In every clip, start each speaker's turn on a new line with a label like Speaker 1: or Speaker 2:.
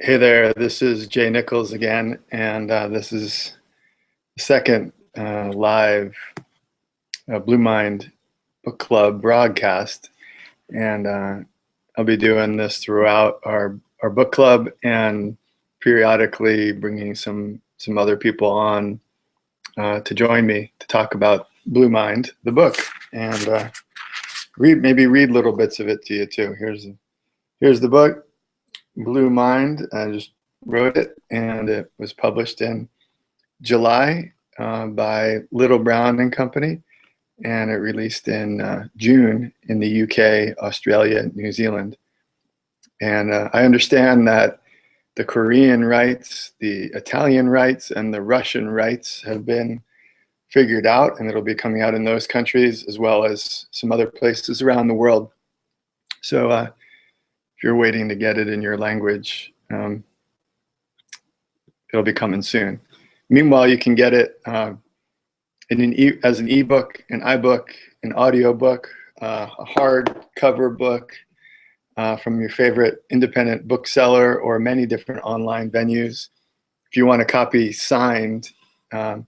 Speaker 1: Hey there, this is Jay Nichols again, and this is the second live Blue Mind Book Club broadcast. And I'll be doing this throughout our book club and periodically bringing some other people on to join me to talk about Blue Mind, the book, and maybe read little bits of it to you too. Here's the book. Blue Mind. I just wrote it, and it was published in July by Little Brown and Company, and it released in June in the UK, Australia, New Zealand. And I understand that the Korean rights, the Italian rights, and the Russian rights have been figured out, and it'll be coming out in those countries as well as some other places around the world. So if you're waiting to get it in your language, it'll be coming soon. Meanwhile, you can get it as an ebook, an iBook, an audiobook, a hardcover book from your favorite independent bookseller or many different online venues. If you want a copy signed to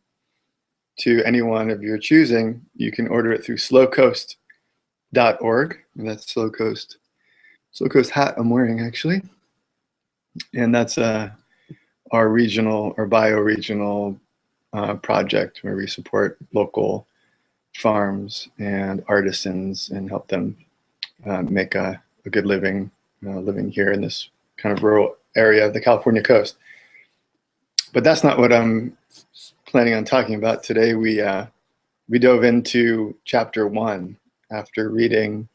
Speaker 1: anyone of your choosing, you can order it through slowcoast.org. And that's Slow Coast hat I'm wearing, actually. And that's our regional or bioregional project where we support local farms and artisans and help them make a good living living here in this kind of rural area of the California coast. But that's not what I'm planning on talking about today. We dove into chapter 1 after reading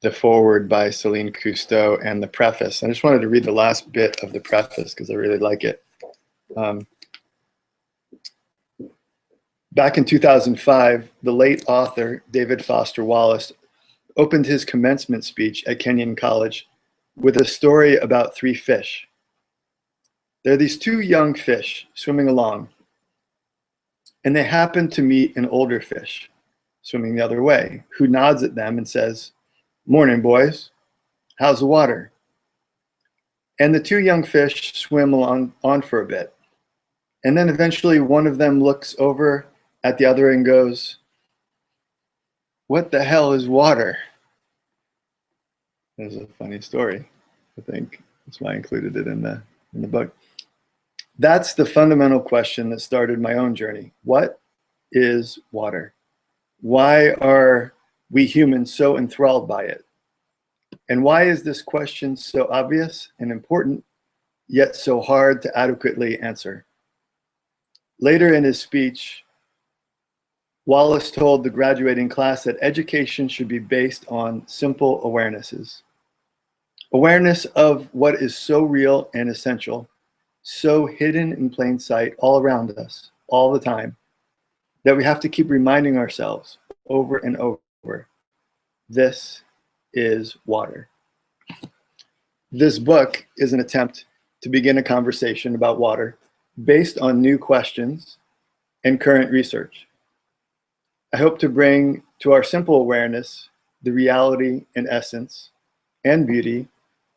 Speaker 1: the foreword by Celine Cousteau and the preface. I just wanted to read the last bit of the preface because I really like it. Back in 2005, the late author, David Foster Wallace, opened his commencement speech at Kenyon College with a story about 3 fish. There are these 2 young fish swimming along, and they happen to meet an older fish swimming the other way, who nods at them and says, "Morning, boys. How's the water?" And the 2 young fish swim along on for a bit. And then eventually one of them looks over at the other and goes, "What the hell is water?" There's a funny story, I think. That's why I included it in the book. That's the fundamental question that started my own journey. What is water? Why are we humans so enthralled by it? And why is this question so obvious and important, yet so hard to adequately answer? Later in his speech, Wallace told the graduating class that education should be based on simple awarenesses. Awareness of what is so real and essential, so hidden in plain sight all around us, all the time, that we have to keep reminding ourselves over and over, this is water. This book is an attempt to begin a conversation about water based on new questions and current research. I hope to bring to our simple awareness the reality and essence and beauty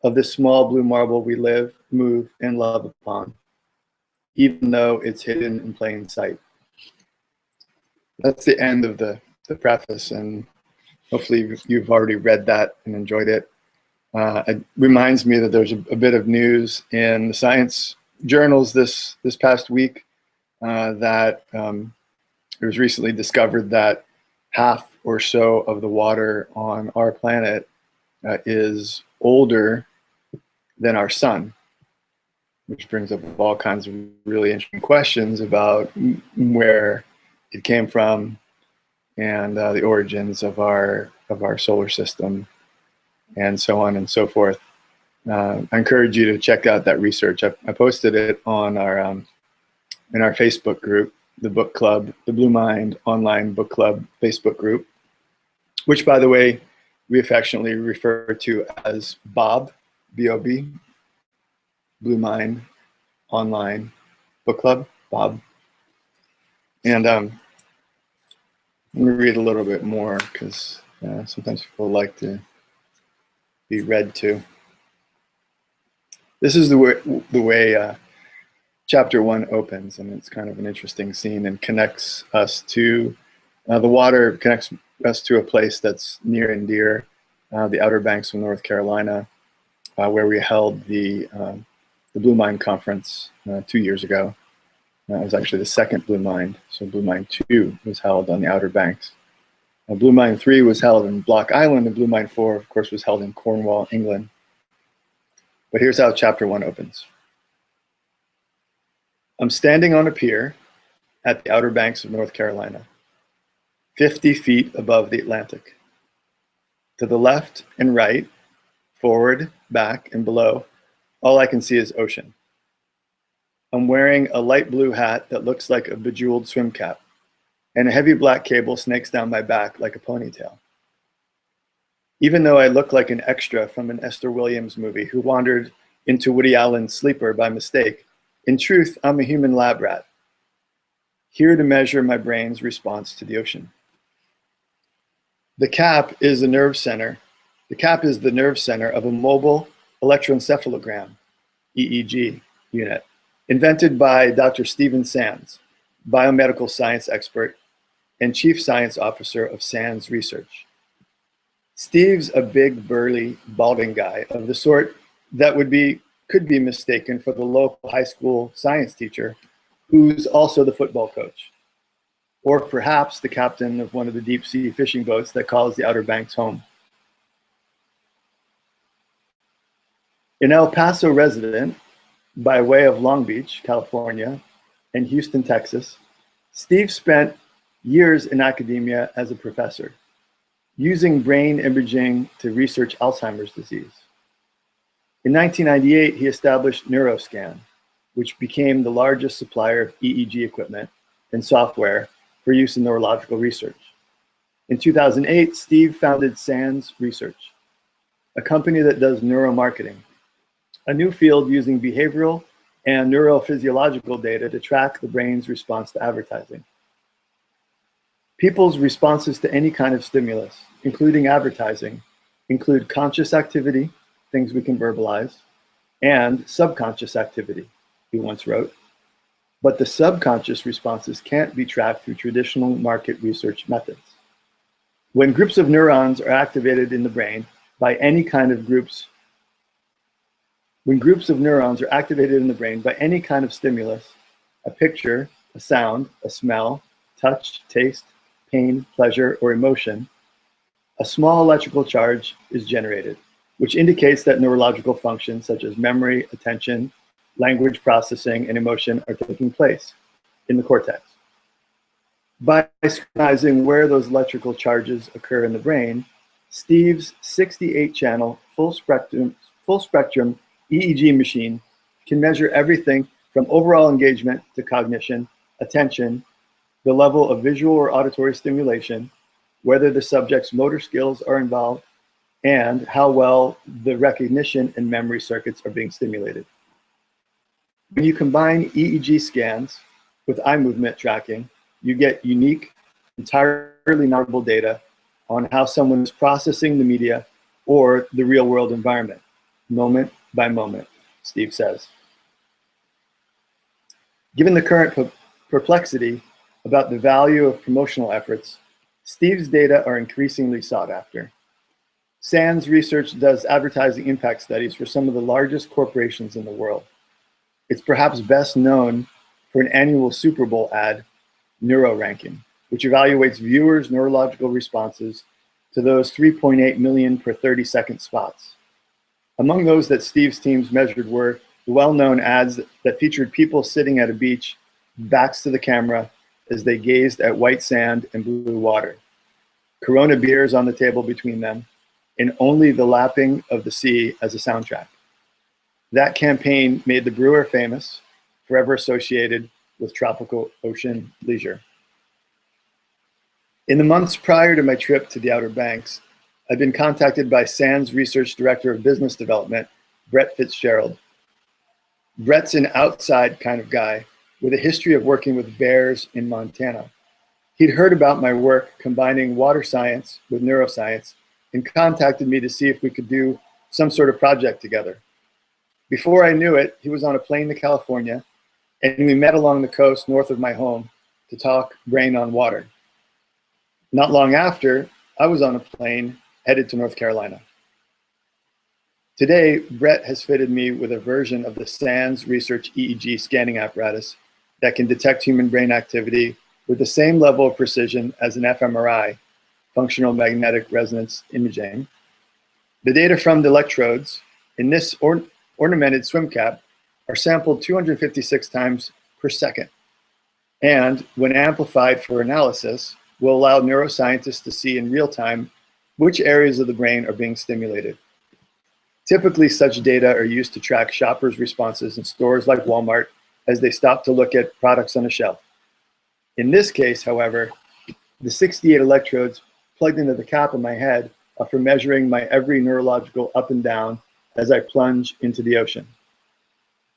Speaker 1: of this small blue marble we live, move, and love upon, even though it's hidden in plain sight. That's the end of the preface, and hopefully you've already read that and enjoyed it. It reminds me that there's a bit of news in the science journals this past week that it was recently discovered that half or so of the water on our planet is older than our sun, which brings up all kinds of really interesting questions about where it came from and the origins of our solar system and so on and so forth. I encourage you to check out that research. I posted it on our in our Facebook group, the book club, the Blue Mind Online Book Club Facebook group, which, by the way, we affectionately refer to as Bob, B-O-B, Blue Mind Online Book Club, Bob. And let me read a little bit more because sometimes people like to be read to. This is the way chapter 1 opens, and it's kind of an interesting scene and connects us to the water, connects us to a place that's near and dear, the Outer Banks of North Carolina, where we held the Blue Mind Conference 2 years ago. It was actually the second Blue Mind. So Blue Mind 2 was held on the Outer Banks. Blue Mind 3 was held in Block Island, and Blue Mind 4, of course, was held in Cornwall, England. But here's how chapter 1 opens. I'm standing on a pier at the Outer Banks of North Carolina, 50 feet above the Atlantic. To the left and right, forward, back, and below, all I can see is ocean. I'm wearing a light blue hat that looks like a bejeweled swim cap, and a heavy black cable snakes down my back like a ponytail. Even though I look like an extra from an Esther Williams movie who wandered into Woody Allen's Sleeper by mistake, in truth, I'm a human lab rat, here to measure my brain's response to the ocean. The cap is the nerve center. The cap is the nerve center of a mobile electroencephalogram, EEG, unit, invented by Dr. Stephen Sands, biomedical science expert and chief science officer of Sands Research. Steve's a big, burly, balding guy of the sort that could be mistaken for the local high school science teacher who's also the football coach, or perhaps the captain of one of the deep sea fishing boats that calls the Outer Banks home. An El Paso resident by way of Long Beach, California, and Houston, Texas, Steve spent years in academia as a professor, using brain imaging to research Alzheimer's disease. In 1998, he established NeuroScan, which became the largest supplier of EEG equipment and software for use in neurological research. In 2008, Steve founded Sands Research, a company that does neuromarketing, a new field using behavioral and neurophysiological data to track the brain's response to advertising. People's responses to any kind of stimulus, including advertising, include conscious activity, things we can verbalize, and subconscious activity, he once wrote. But the subconscious responses can't be tracked through traditional market research methods. When groups of neurons are activated in the brain by any kind of When groups of neurons are activated in the brain by any kind of stimulus, a picture, a sound, a smell, touch, taste, pain, pleasure, or emotion, a small electrical charge is generated, which indicates that neurological functions such as memory, attention, language processing, and emotion are taking place in the cortex. By scrutinizing where those electrical charges occur in the brain, Steve's 68-channel full spectrum EEG machine can measure everything from overall engagement to cognition, attention, the level of visual or auditory stimulation, whether the subject's motor skills are involved, and how well the recognition and memory circuits are being stimulated. When you combine EEG scans with eye movement tracking, you get unique, entirely novel data on how someone is processing the media or the real world environment, moment by moment, Steve says. Given the current perplexity about the value of promotional efforts, Steve's data are increasingly sought after. Sands Research does advertising impact studies for some of the largest corporations in the world. It's perhaps best known for an annual Super Bowl ad, NeuroRanking, which evaluates viewers' neurological responses to those 3.8 million per 30-second spots. Among those that Steve's teams measured were the well-known ads that featured people sitting at a beach, backs to the camera, as they gazed at white sand and blue water, Corona beers on the table between them, and only the lapping of the sea as a soundtrack. That campaign made the brewer famous, forever associated with tropical ocean leisure. In the months prior to my trip to the Outer Banks, I'd been contacted by Sands Research Director of Business Development, Brett Fitzgerald. Brett's an outside kind of guy with a history of working with bears in Montana. He'd heard about my work combining water science with neuroscience and contacted me to see if we could do some sort of project together. Before I knew it, he was on a plane to California, and we met along the coast north of my home to talk brain on water. Not long after, I was on a plane headed to North Carolina. Today, Brett has fitted me with a version of the SANS Research EEG scanning apparatus that can detect human brain activity with the same level of precision as an fMRI, functional magnetic resonance imaging. The data from the electrodes in this ornamented swim cap are sampled 256 times per second, and when amplified for analysis, will allow neuroscientists to see in real time which areas of the brain are being stimulated. Typically, such data are used to track shoppers' responses in stores like Walmart as they stop to look at products on a shelf. In this case, however, the 68 electrodes plugged into the cap of my head are for measuring my every neurological up and down as I plunge into the ocean.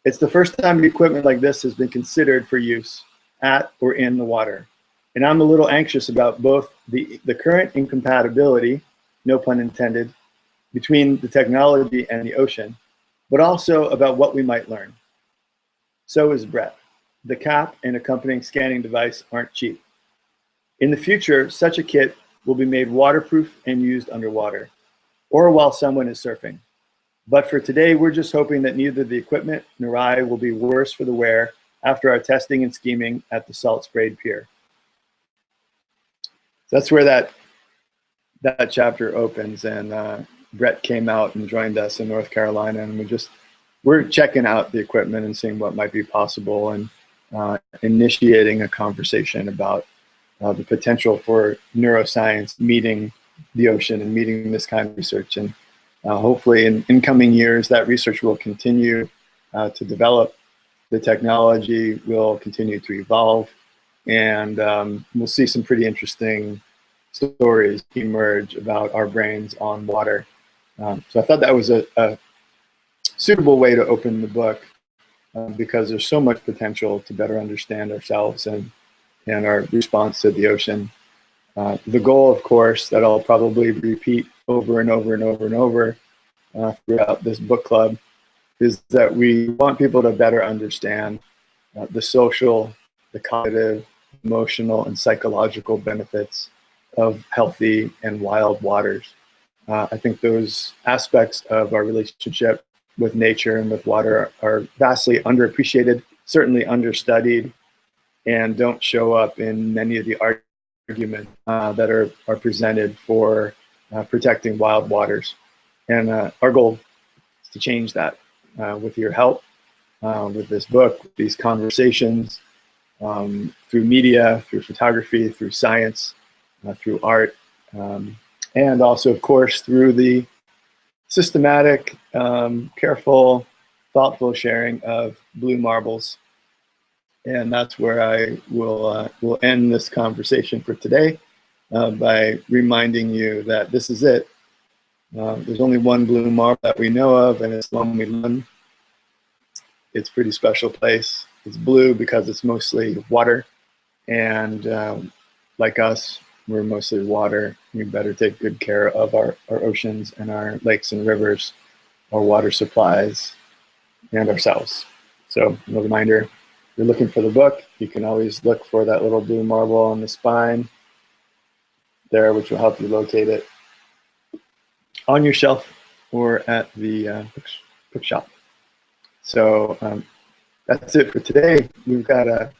Speaker 1: It's the first time equipment like this has been considered for use at or in the water. And I'm a little anxious about both the current incompatibility, no pun intended, between the technology and the ocean, but also about what we might learn. So is Brett. The cap and accompanying scanning device aren't cheap. In the future, such a kit will be made waterproof and used underwater, or while someone is surfing. But for today, we're just hoping that neither the equipment nor I will be worse for the wear after our testing and scheming at the Salt Sprayed Pier. That's where that chapter opens, and Brett came out and joined us in North Carolina, and we're checking out the equipment and seeing what might be possible, and initiating a conversation about the potential for neuroscience meeting the ocean and meeting this kind of research. And hopefully in coming years, that research will continue to develop. The technology will continue to evolve, and we'll see some pretty interesting stories emerge about our brains on water. So I thought that was a suitable way to open the book, because there's so much potential to better understand ourselves and our response to the ocean. The goal, of course, that I'll probably repeat over and over and over and over throughout this book club, is that we want people to better understand the social, the cognitive, emotional, and psychological benefits of healthy and wild waters. I think those aspects of our relationship with nature and with water are vastly underappreciated, certainly understudied, and don't show up in many of the arguments that are presented for protecting wild waters. And our goal is to change that with your help, with this book, with these conversations, through media, through photography, through science, through art, and also, of course, through the systematic, careful, thoughtful sharing of blue marbles. And that's where I will end this conversation for today by reminding you that this is it. There's only one blue marble that we know of, and it's Lonely Lund. It's a pretty special place. It's blue because it's mostly water, and like us, we're mostly water. We better take good care of our oceans and our lakes and rivers, our water supplies, and ourselves. So a reminder, if you're looking for the book, you can always look for that little blue marble on the spine there, which will help you locate it on your shelf or at the bookshop. So that's it for today. We've got a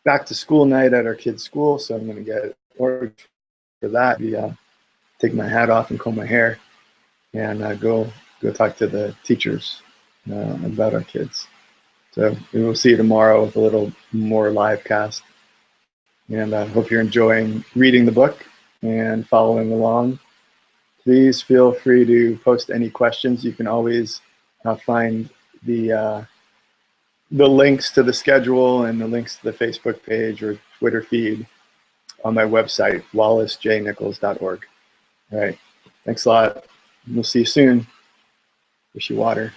Speaker 1: back to school night at our kids' school, so I'm going to get ordered for that. Take my hat off and comb my hair, and go talk to the teachers about our kids. So we will see you tomorrow with a little more live cast. And I hope you're enjoying reading the book and following along. Please feel free to post any questions. You can always find the links to the schedule and the links to the Facebook page or Twitter feed on my website, wallacejnichols.org. All right, thanks a lot. We'll see you soon. Wish you water.